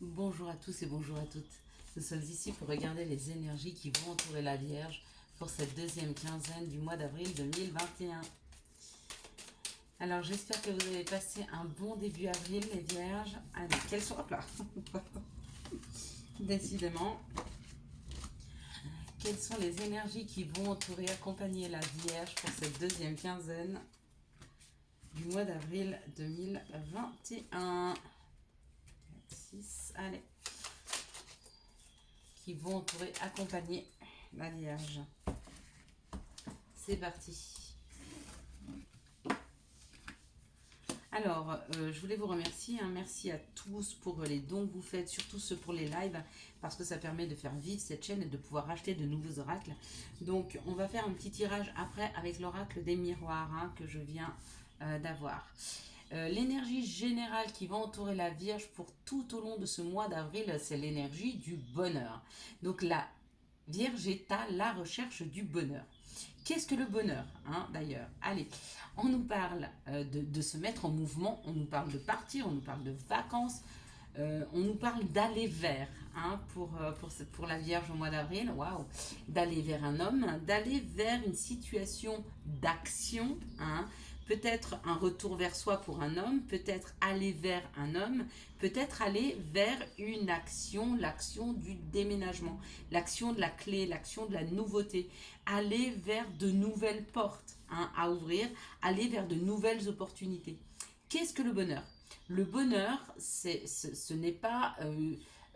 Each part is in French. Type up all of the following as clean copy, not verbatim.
Bonjour à tous et bonjour à toutes. Nous sommes ici pour regarder les énergies qui vont entourer la Vierge pour cette deuxième quinzaine du mois d'avril 2021. Alors j'espère que vous avez passé un bon début avril les Vierges. Allez, quelles sont... Hop là. Décidément. Quelles sont les énergies qui vont entourer, accompagner la Vierge pour cette deuxième quinzaine du mois d'avril 2021. 6, allez. Qui vont entourer, accompagner la Vierge. C'est parti. Alors, je voulais vous remercier. Merci à tous pour les dons que vous faites, surtout ceux pour les lives, parce que ça permet de faire vivre cette chaîne et de pouvoir acheter de nouveaux oracles. Donc, on va faire un petit tirage après avec l'oracle des miroirs que je viens d'avoir. L'énergie générale qui va entourer la Vierge pour tout au long de ce mois d'avril, c'est l'énergie du bonheur. Donc, la Vierge est à la recherche du bonheur. Qu'est-ce que le bonheur, d'ailleurs? Allez, on nous parle de se mettre en mouvement, on nous parle de partir, on nous parle de vacances, on nous parle d'aller vers, pour la Vierge au mois d'avril, waouh, d'aller vers un homme, d'aller vers une situation d'action, peut-être un retour vers soi pour un homme, peut-être aller vers un homme, peut-être aller vers une action, l'action du déménagement, l'action de la clé, l'action de la nouveauté, aller vers de nouvelles portes à ouvrir, aller vers de nouvelles opportunités. Qu'est-ce que le bonheur? Le bonheur, ce n'est pas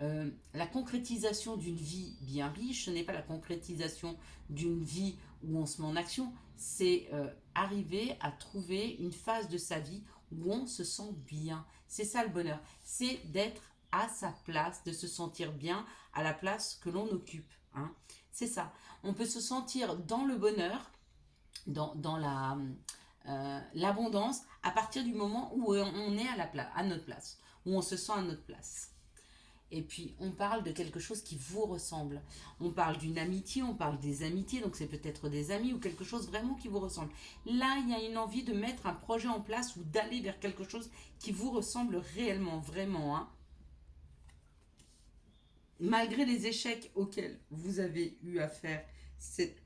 la concrétisation d'une vie bien riche, ce n'est pas la concrétisation d'une vie où on se met en action, c'est arriver à trouver une phase de sa vie où on se sent bien. C'est ça le bonheur, c'est d'être à sa place, de se sentir bien à la place que l'on occupe. C'est ça. On peut se sentir dans le bonheur, dans l'abondance, à partir du moment où on est à notre place, où on se sent à notre place. Et puis, on parle de quelque chose qui vous ressemble. On parle d'une amitié, on parle des amitiés, donc c'est peut-être des amis ou quelque chose vraiment qui vous ressemble. Là, il y a une envie de mettre un projet en place ou d'aller vers quelque chose qui vous ressemble réellement, vraiment. Malgré les échecs auxquels vous avez eu à faire ces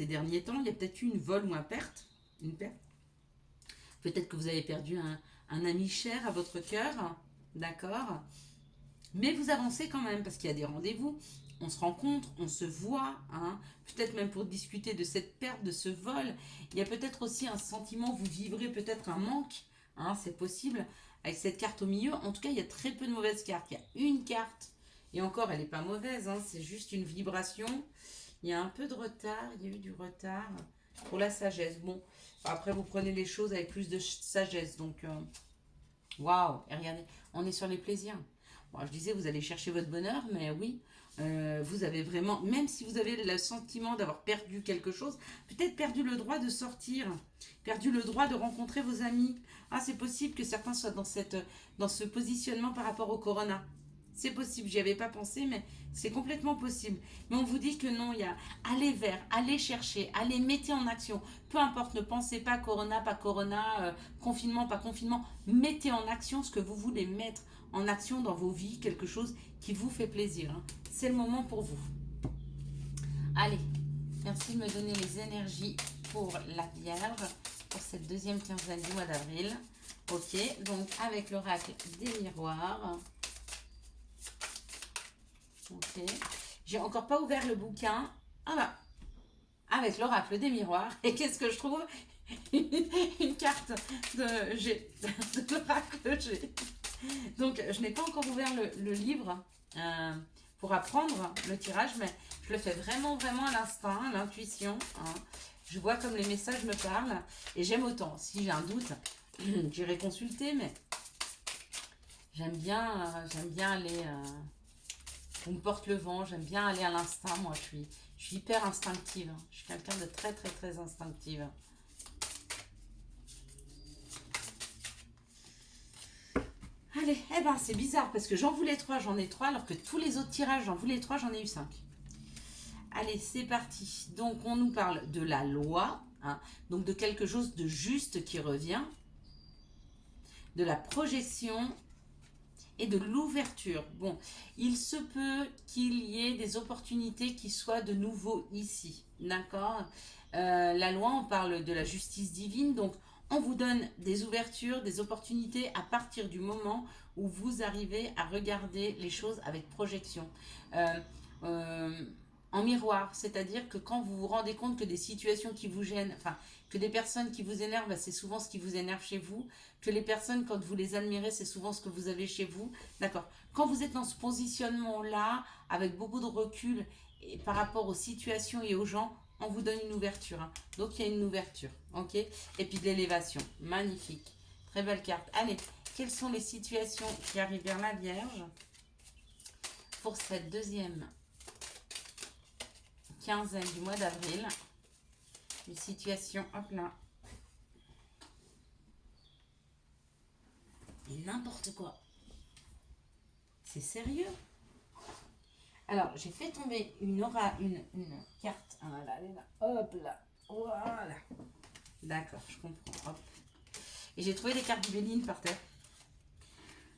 derniers temps, il y a peut-être eu une vol ou une perte. Peut-être que vous avez perdu un ami cher à votre cœur, d'accord? Mais vous avancez quand même parce qu'il y a des rendez-vous, on se rencontre, on se voit, peut-être même pour discuter de cette perte, de ce vol. Il y a peut-être aussi un sentiment, vous vivrez peut-être un manque, c'est possible, avec cette carte au milieu. En tout cas, il y a très peu de mauvaises cartes. Il y a une carte, et encore, elle n'est pas mauvaise, c'est juste une vibration. Il y a un peu de retard, il y a eu du retard pour la sagesse. Bon, après, vous prenez les choses avec plus de sagesse, donc waouh, et regardez, on est sur les plaisirs. Bon, je disais, vous allez chercher votre bonheur, mais oui, vous avez vraiment, même si vous avez le sentiment d'avoir perdu quelque chose, peut-être perdu le droit de sortir, perdu le droit de rencontrer vos amis. C'est possible que certains soient dans ce positionnement par rapport au corona. C'est possible, j'y avais pas pensé, mais c'est complètement possible. Mais on vous dit que non, il y a aller vers, aller chercher, aller mettez en action. Peu importe, ne pensez pas corona, confinement, pas confinement. Mettez en action ce que vous voulez mettre en action dans vos vies, quelque chose qui vous fait plaisir. C'est le moment pour vous. Allez, merci de me donner les énergies pour la Vierge, pour cette deuxième quinzaine du mois d'avril. Ok, donc avec l'oracle des miroirs. Ok. J'ai encore pas ouvert le bouquin. Avec l'oracle des miroirs. Et qu'est-ce que je trouve? Une carte de G. De l'oracle G. Donc, je n'ai pas encore ouvert le livre pour apprendre le tirage, mais je le fais vraiment, vraiment à l'instinct, à l'intuition. Je vois comme les messages me parlent. Et j'aime autant. Si j'ai un doute, j'irai consulter, mais j'aime bien aller... on me porte le vent, j'aime bien aller à l'instinct. Moi, je suis hyper instinctive. Je suis quelqu'un de très, très, très instinctive. Allez, c'est bizarre parce que j'en voulais 3, j'en ai 3, alors que tous les autres tirages, j'en voulais 3, j'en ai eu 5. Allez, c'est parti. Donc, on nous parle de la loi, donc de quelque chose de juste qui revient, de la projection et de l'ouverture. Bon, il se peut qu'il y ait des opportunités qui soient de nouveau ici, d'accord. La loi, on parle de la justice divine, donc on vous donne des ouvertures, des opportunités à partir du moment où vous arrivez à regarder les choses avec projection. Euh, euh, En miroir, c'est-à-dire que quand vous vous rendez compte que des situations qui vous gênent, enfin, que des personnes qui vous énervent, bah, c'est souvent ce qui vous énerve chez vous, que les personnes, quand vous les admirez, c'est souvent ce que vous avez chez vous, d'accord. Quand vous êtes dans ce positionnement-là, avec beaucoup de recul, et par rapport aux situations et aux gens, on vous donne une ouverture, hein. Donc il y a une ouverture, ok. Et puis de l'élévation, magnifique, très belle carte. Allez, quelles sont les situations qui arrivent vers la Vierge pour cette deuxième quinzaine du mois d'avril? Les situations, hop là. Et n'importe quoi. C'est sérieux. Alors, j'ai fait tomber une carte. Ah là, elle est là. Hop là. Voilà. D'accord, je comprends. Hop. Et j'ai trouvé des cartes du Béline par terre.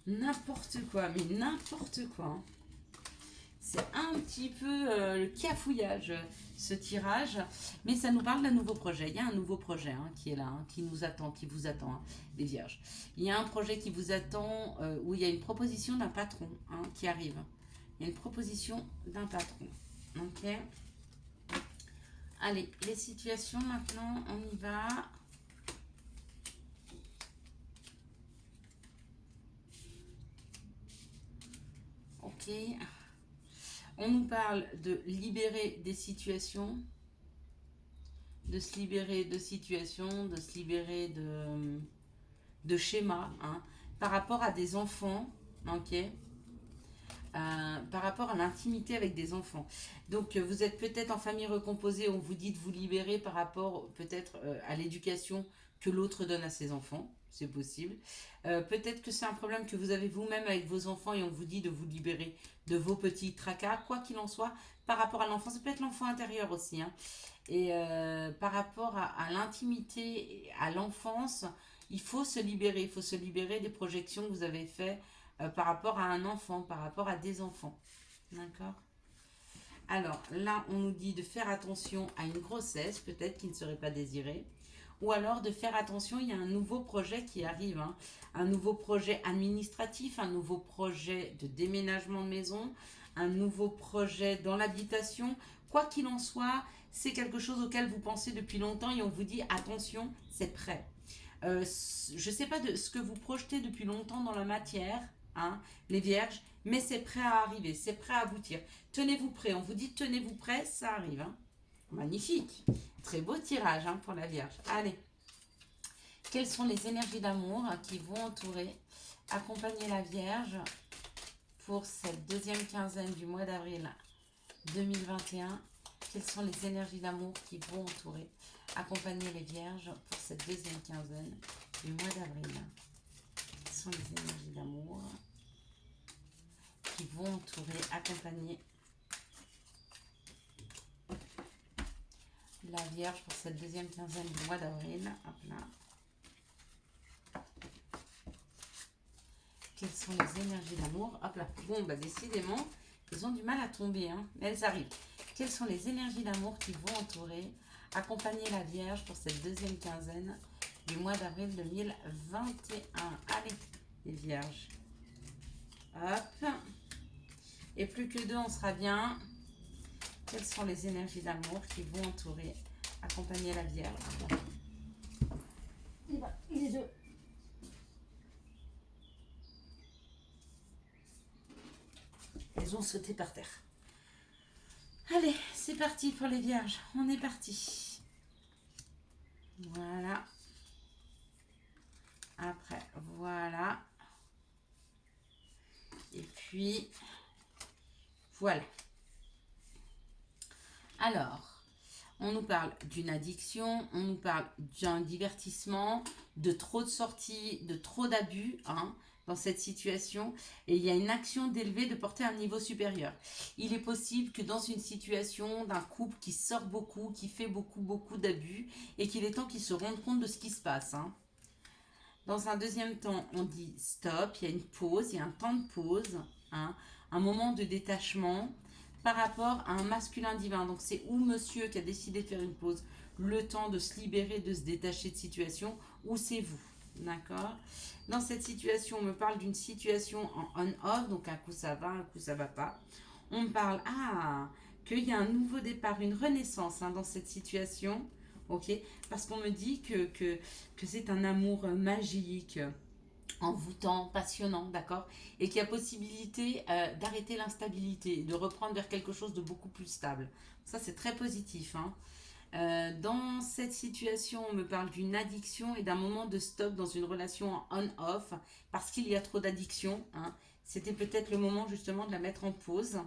N'importe quoi, mais n'importe quoi, hein. C'est un petit peu le cafouillage, ce tirage. Mais ça nous parle d'un nouveau projet. Il y a un nouveau projet, hein, qui est là, hein, qui nous attend, qui vous attend, hein, les vierges. Il y a un projet qui vous attend où il y a une proposition d'un patron, hein, qui arrive. Il y a une proposition d'un patron. Ok. Allez, les situations maintenant, on y va. Ok. On nous parle de libérer des situations, de se libérer de situations, de se libérer de schémas, hein, par rapport à des enfants, ok, par rapport à l'intimité avec des enfants. Donc vous êtes peut-être en famille recomposée, on vous dit de vous libérer par rapport peut-être à l'éducation que l'autre donne à ses enfants, c'est possible. Peut-être que c'est un problème que vous avez vous-même avec vos enfants et on vous dit de vous libérer de vos petits tracas, quoi qu'il en soit, par rapport à l'enfant. Ça peut être l'enfant intérieur aussi, hein. Et par rapport à l'intimité, à l'enfance, il faut se libérer. Il faut se libérer des projections que vous avez faites par rapport à un enfant, par rapport à des enfants. D'accord. Alors là, on nous dit de faire attention à une grossesse, peut-être qui ne serait pas désirée. Ou alors de faire attention, il y a un nouveau projet qui arrive, hein. Un nouveau projet administratif, un nouveau projet de déménagement de maison, un nouveau projet dans l'habitation. Quoi qu'il en soit, c'est quelque chose auquel vous pensez depuis longtemps et on vous dit attention, c'est prêt. Je ne sais pas de ce que vous projetez depuis longtemps dans la matière, hein, les vierges, mais c'est prêt à arriver, c'est prêt à aboutir. Tenez-vous prêt, on vous dit tenez-vous prêt, ça arrive, hein. Magnifique, très beau tirage, hein, pour la Vierge. Allez, quelles sont les énergies d'amour qui vont entourer, accompagner la Vierge pour cette deuxième quinzaine du mois d'avril 2021? Quelles sont les énergies d'amour qui vont entourer, accompagner les Vierges pour cette deuxième quinzaine du mois d'avril? Quelles sont les énergies d'amour qui vont entourer, accompagner la Vierge pour cette deuxième quinzaine du mois d'avril? Hop là. Quelles sont les énergies d'amour? Hop là. Bon, bah décidément, elles ont du mal à tomber, hein, mais elles arrivent. Quelles sont les énergies d'amour qui vont entourer, accompagner la Vierge pour cette deuxième quinzaine du mois d'avril 2021? Allez, les Vierges. Hop. Et plus que deux, on sera bien. Quelles sont les énergies d'amour qui vont entourer, accompagner la Vierge? Les deux. Elles ont sauté par terre. Allez, c'est parti pour les Vierges. On est parti. Voilà. Après, voilà. Et puis, voilà. Alors, on nous parle d'une addiction, on nous parle d'un divertissement, de trop de sorties, de trop d'abus, hein, dans cette situation. Et il y a une action d'élever, de porter à un niveau supérieur. Il est possible que dans une situation d'un couple qui sort beaucoup, qui fait beaucoup d'abus, et qu'il est temps qu'ils se rendent compte de ce qui se passe, hein. Dans un deuxième temps, on dit stop, il y a une pause, il y a un temps de pause, hein, un moment de détachement par rapport à un masculin divin. Donc c'est ou monsieur qui a décidé de faire une pause, le temps de se libérer, de se détacher de situation, ou c'est vous. D'accord. Dans cette situation, on me parle d'une situation en on-off, donc un coup ça va, un coup ça va pas. On me parle, qu'il y a un nouveau départ, une renaissance, hein, dans cette situation, ok. Parce qu'on me dit que c'est un amour magique, envoûtant, passionnant, d'accord, et qu'il y a possibilité d'arrêter l'instabilité, de reprendre vers quelque chose de beaucoup plus stable. Ça, c'est très positif, hein. Dans cette situation, on me parle d'une addiction et d'un moment de stop dans une relation en on-off parce qu'il y a trop d'addiction, hein. C'était peut-être le moment justement de la mettre en pause.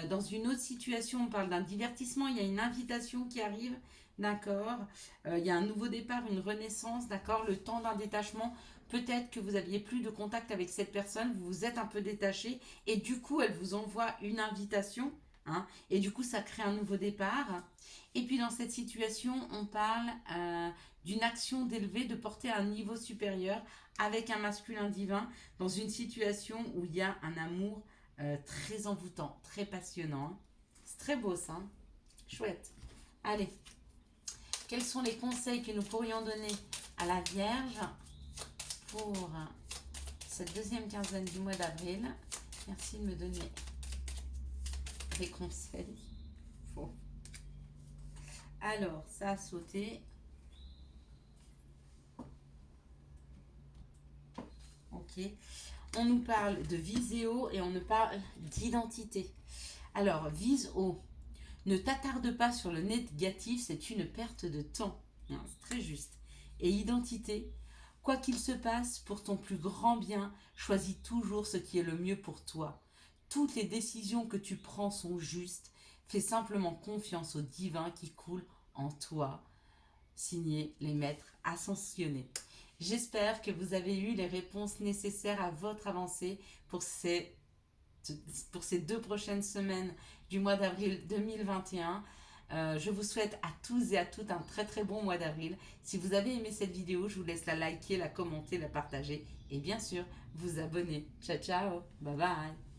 Dans une autre situation, on parle d'un divertissement, il y a une invitation qui arrive, d'accord. Il y a un nouveau départ, une renaissance, d'accord. Le temps d'un détachement, peut-être que vous aviez plus de contact avec cette personne, vous vous êtes un peu détaché et du coup, elle vous envoie une invitation, hein, et du coup, ça crée un nouveau départ. Et puis dans cette situation, on parle d'une action d'élever, de porter à un niveau supérieur avec un masculin divin dans une situation où il y a un amour très envoûtant, très passionnant, hein. C'est très beau ça, hein. Chouette. Allez, quels sont les conseils que nous pourrions donner à la Vierge pour cette deuxième quinzaine du mois d'avril? Merci de me donner des conseils. Bon. Alors, ça a sauté. Ok. On nous parle de viséo et on nous parle d'identité. Alors, vise haut. Ne t'attarde pas sur le négatif, c'est une perte de temps. C'est très juste. Et identité, quoi qu'il se passe, pour ton plus grand bien, choisis toujours ce qui est le mieux pour toi. Toutes les décisions que tu prends sont justes. Fais simplement confiance au divin qui coule en toi. Signé les maîtres ascensionnés. J'espère que vous avez eu les réponses nécessaires à votre avancée pour ces 2 prochaines semaines du mois d'avril 2021. Je vous souhaite à tous et à toutes un très très bon mois d'avril. Si vous avez aimé cette vidéo, je vous laisse la liker, la commenter, la partager et bien sûr vous abonner. Ciao ciao, bye bye.